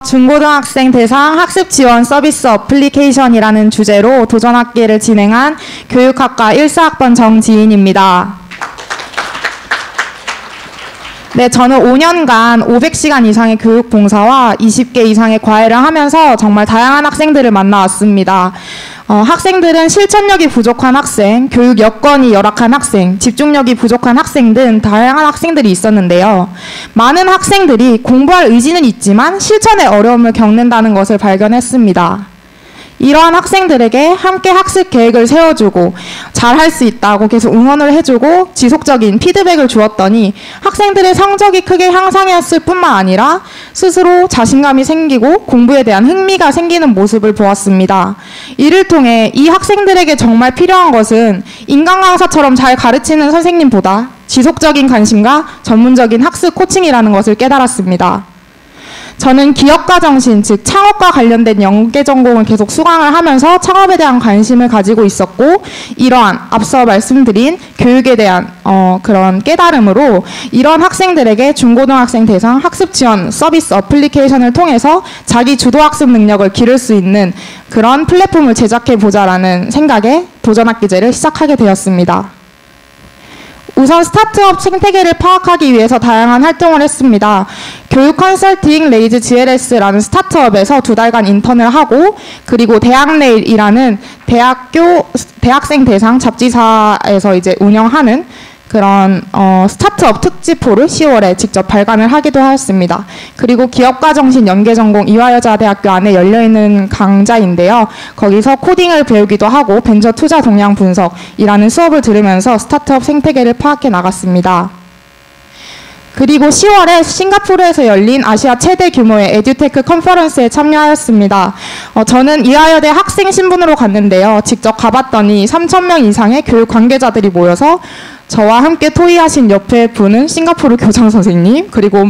중고등학생 대상 학습 지원 서비스 어플리케이션이라는 주제로 도전학기를 진행한 교육학과 1사학번 정지인입니다. 네, 저는 5년간 500시간 이상의 교육 봉사와 20개 이상의 과외를 하면서 정말 다양한 학생들을 만나왔습니다. 학생들은 실천력이 부족한 학생, 교육 여건이 열악한 학생, 집중력이 부족한 학생 등 다양한 학생들이 있었는데요. 많은 학생들이 공부할 의지는 있지만 실천에 어려움을 겪는다는 것을 발견했습니다. 이러한 학생들에게 함께 학습 계획을 세워주고 잘할 수 있다고 계속 응원을 해주고 지속적인 피드백을 주었더니 학생들의 성적이 크게 향상했을 뿐만 아니라 스스로 자신감이 생기고 공부에 대한 흥미가 생기는 모습을 보았습니다. 이를 통해 이 학생들에게 정말 필요한 것은 인간 강사처럼 잘 가르치는 선생님보다 지속적인 관심과 전문적인 학습 코칭이라는 것을 깨달았습니다. 저는 기업가 정신, 즉 창업과 관련된 연계 전공을 계속 수강을 하면서 창업에 대한 관심을 가지고 있었고, 이러한 앞서 말씀드린 교육에 대한 그런 깨달음으로 이런 학생들에게 중고등학생 대상 학습 지원 서비스 어플리케이션을 통해서 자기 주도 학습 능력을 기를 수 있는 그런 플랫폼을 제작해보자라는 생각에 도전학기제를 시작하게 되었습니다. 우선 스타트업 생태계를 파악하기 위해서 다양한 활동을 했습니다. 교육 컨설팅 레이즈 GLS라는 스타트업에서 2달간 인턴을 하고, 그리고 대학내일이라는 대학생 대상 잡지사에서 이제 운영하는 그런 스타트업 특집호를 10월에 직접 발간을 하기도 하였습니다. 그리고 기업가정신 연계전공 이화여자대학교 안에 열려있는 강좌인데요. 거기서 코딩을 배우기도 하고 벤처 투자 동향 분석이라는 수업을 들으면서 스타트업 생태계를 파악해 나갔습니다. 그리고 10월에 싱가포르에서 열린 아시아 최대 규모의 에듀테크 컨퍼런스에 참여하였습니다. 저는 이화여대 학생 신분으로 갔는데요. 직접 가봤더니 3,000명 이상의 교육 관계자들이 모여서 저와 함께 토의하신 옆에 분은 싱가포르 교장 선생님, 그리고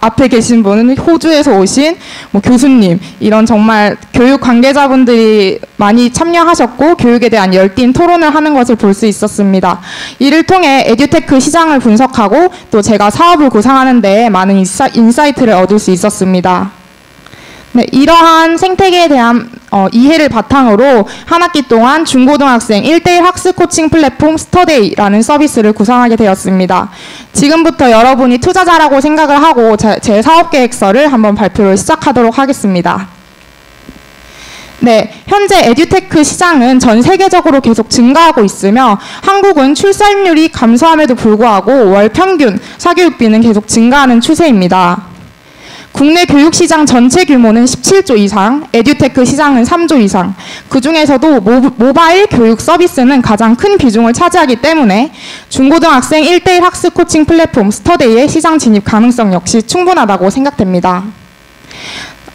앞에 계신 분은 호주에서 오신 교수님, 이런 정말 교육 관계자분들이 많이 참여하셨고 교육에 대한 열띤 토론을 하는 것을 볼 수 있었습니다. 이를 통해 에듀테크 시장을 분석하고 또 제가 사업을 구상하는 데 많은 인사이트를 얻을 수 있었습니다. 네, 이러한 생태계에 대한 이해를 바탕으로 한 학기 동안 중고등학생 1:1 학습 코칭 플랫폼 스터데이라는 서비스를 구상하게 되었습니다. 지금부터 여러분이 투자자라고 생각을 하고 제 사업계획서를 한번 발표를 시작하도록 하겠습니다. 네, 현재 에듀테크 시장은 전 세계적으로 계속 증가하고 있으며 한국은 출산율이 감소함에도 불구하고 월 평균 사교육비는 계속 증가하는 추세입니다. 국내 교육시장 전체 규모는 17조 이상, 에듀테크 시장은 3조 이상, 그 중에서도 모바일 교육 서비스는 가장 큰 비중을 차지하기 때문에 중고등학생 1:1 학습 코칭 플랫폼 스터데이의 시장 진입 가능성 역시 충분하다고 생각됩니다.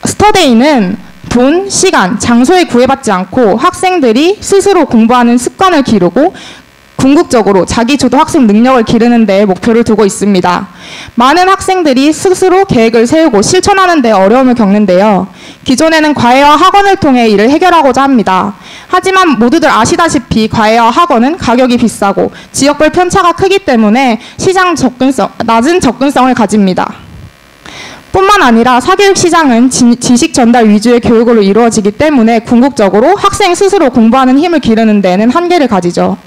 스터데이는 돈, 시간, 장소에 구애받지 않고 학생들이 스스로 공부하는 습관을 기르고 궁극적으로 자기주도 학습 능력을 기르는 데 목표를 두고 있습니다. 많은 학생들이 스스로 계획을 세우고 실천하는 데 어려움을 겪는데요. 기존에는 과외와 학원을 통해 이를 해결하고자 합니다. 하지만 모두들 아시다시피 과외와 학원은 가격이 비싸고 지역별 편차가 크기 때문에 낮은 접근성을 가집니다. 뿐만 아니라 사교육 시장은 지식 전달 위주의 교육으로 이루어지기 때문에 궁극적으로 학생 스스로 공부하는 힘을 기르는 데에는 한계를 가지죠.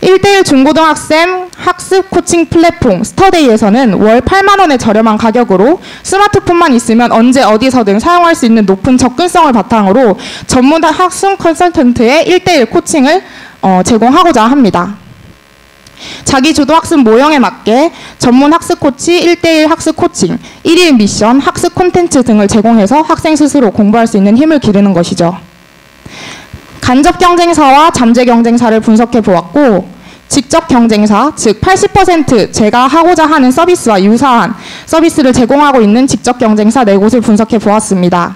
1:1 중고등학생 학습 코칭 플랫폼 스터데이에서는 월 8만 원의 저렴한 가격으로 스마트폰만 있으면 언제 어디서든 사용할 수 있는 높은 접근성을 바탕으로 전문 학습 컨설턴트의 1:1 코칭을 제공하고자 합니다. 자기주도 학습 모형에 맞게 전문 학습 코치, 1:1 학습 코칭, 1일 미션, 학습 콘텐츠 등을 제공해서 학생 스스로 공부할 수 있는 힘을 기르는 것이죠. 간접 경쟁사와 잠재 경쟁사를 분석해 보았고, 직접 경쟁사, 즉 80% 제가 하고자 하는 서비스와 유사한 서비스를 제공하고 있는 직접 경쟁사 4곳을 분석해 보았습니다.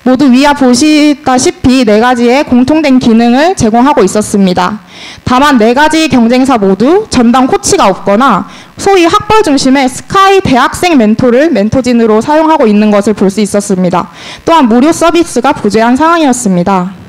모두 위아 보시다시피 4가지의 공통된 기능을 제공하고 있었습니다. 다만 4가지 경쟁사 모두 전담 코치가 없거나 소위 학벌 중심의 스카이 대학생 멘토를 멘토진으로 사용하고 있는 것을 볼 수 있었습니다. 또한 무료 서비스가 부재한 상황이었습니다.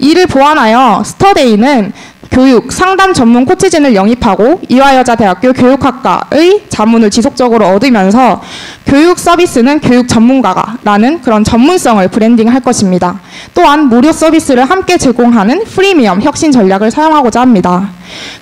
이를 보완하여 스터데이는 교육, 상담 전문 코치진을 영입하고 이화여자대학교 교육학과의 자문을 지속적으로 얻으면서 교육 서비스는 교육 전문가가라는 그런 전문성을 브랜딩할 것입니다. 또한 무료 서비스를 함께 제공하는 프리미엄 혁신 전략을 사용하고자 합니다.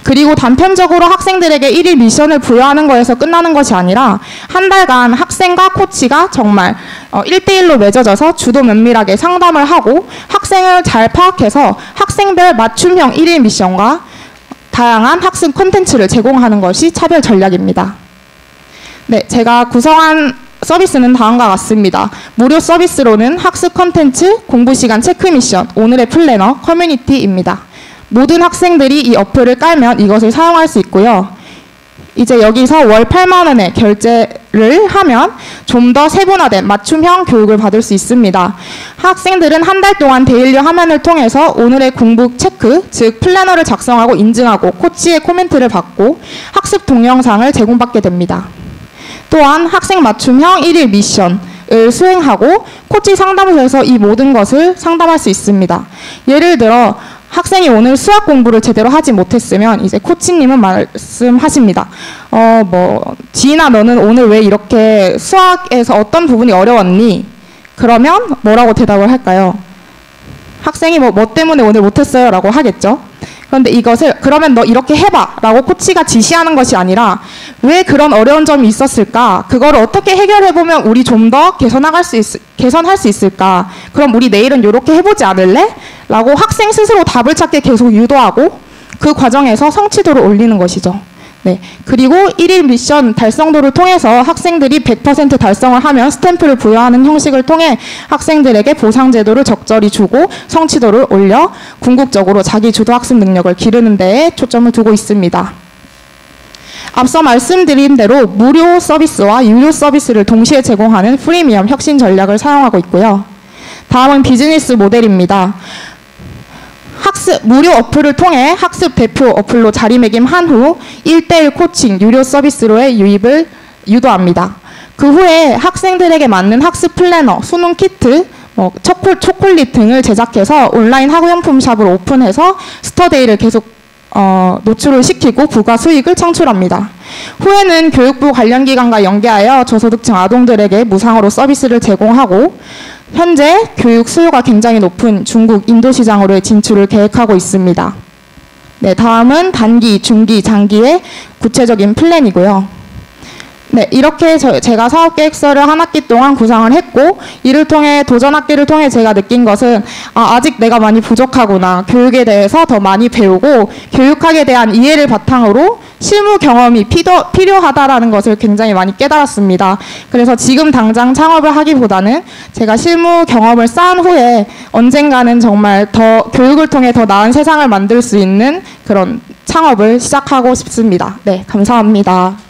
그리고 단편적으로 학생들에게 1일 미션을 부여하는 거에서 끝나는 것이 아니라 한 달간 학생과 코치가 정말 1대1로 맺어져서 주도 면밀하게 상담을 하고 학생을 잘 파악해서 학생별 맞춤형 1일 미션과 다양한 학습 콘텐츠를 제공하는 것이 차별 전략입니다. 네, 제가 구성한 서비스는 다음과 같습니다. 무료 서비스로는 학습 콘텐츠, 공부시간 체크 미션, 오늘의 플래너, 커뮤니티입니다. 모든 학생들이 이 어플을 깔면 이것을 사용할 수 있고요. 이제 여기서 월 8만 원의 결제를 하면 좀 더 세분화된 맞춤형 교육을 받을 수 있습니다. 학생들은 한 달 동안 데일리 화면을 통해서 오늘의 공부 체크, 즉 플래너를 작성하고 인증하고 코치의 코멘트를 받고 학습 동영상을 제공받게 됩니다. 또한 학생 맞춤형 1일 미션을 수행하고 코치 상담소에서 이 모든 것을 상담할 수 있습니다. 예를 들어 학생이 오늘 수학 공부를 제대로 하지 못했으면 이제 코치님은 말씀하십니다. 지인아 너는 오늘 왜 이렇게 수학에서 어떤 부분이 어려웠니? 그러면 뭐라고 대답을 할까요? 학생이 뭐 때문에 오늘 못했어요? 라고 하겠죠. 그런데 이것을 그러면 너 이렇게 해봐 라고 코치가 지시하는 것이 아니라 왜 그런 어려운 점이 있었을까? 그거를 어떻게 해결해보면 우리 좀 더 개선할 수 있을까? 그럼 우리 내일은 이렇게 해보지 않을래? 라고 학생 스스로 답을 찾게 계속 유도하고 그 과정에서 성취도를 올리는 것이죠. 네. 그리고 1일 미션 달성도를 통해서 학생들이 100% 달성을 하면 스탬프를 부여하는 형식을 통해 학생들에게 보상제도를 적절히 주고 성취도를 올려 궁극적으로 자기 주도 학습 능력을 기르는 데에 초점을 두고 있습니다. 앞서 말씀드린 대로 무료 서비스와 유료 서비스를 동시에 제공하는 프리미엄 혁신 전략을 사용하고 있고요. 다음은 비즈니스 모델입니다. 무료 어플을 통해 학습 대표 어플로 자리매김한 후 1대1 코칭 유료 서비스로의 유입을 유도합니다. 그 후에 학생들에게 맞는 학습 플래너, 수능 키트, 초콜릿 등을 제작해서 온라인 학용품 샵을 오픈해서 스터데이를 계속 노출을 시키고 부가 수익을 창출합니다. 후에는 교육부 관련 기관과 연계하여 저소득층 아동들에게 무상으로 서비스를 제공하고 현재 교육 수요가 굉장히 높은 중국, 인도 시장으로의 진출을 계획하고 있습니다. 네, 다음은 단기, 중기, 장기의 구체적인 플랜이고요. 네, 이렇게 제가 사업계획서를 한 학기 동안 구상을 했고 이를 통해 도전학기를 통해 제가 느낀 것은 아직 내가 많이 부족하구나. 교육에 대해서 더 많이 배우고 교육학에 대한 이해를 바탕으로 실무 경험이 필요하다라는 것을 굉장히 많이 깨달았습니다. 그래서 지금 당장 창업을 하기보다는 제가 실무 경험을 쌓은 후에 언젠가는 정말 더 교육을 통해 더 나은 세상을 만들 수 있는 그런 창업을 시작하고 싶습니다. 네, 감사합니다.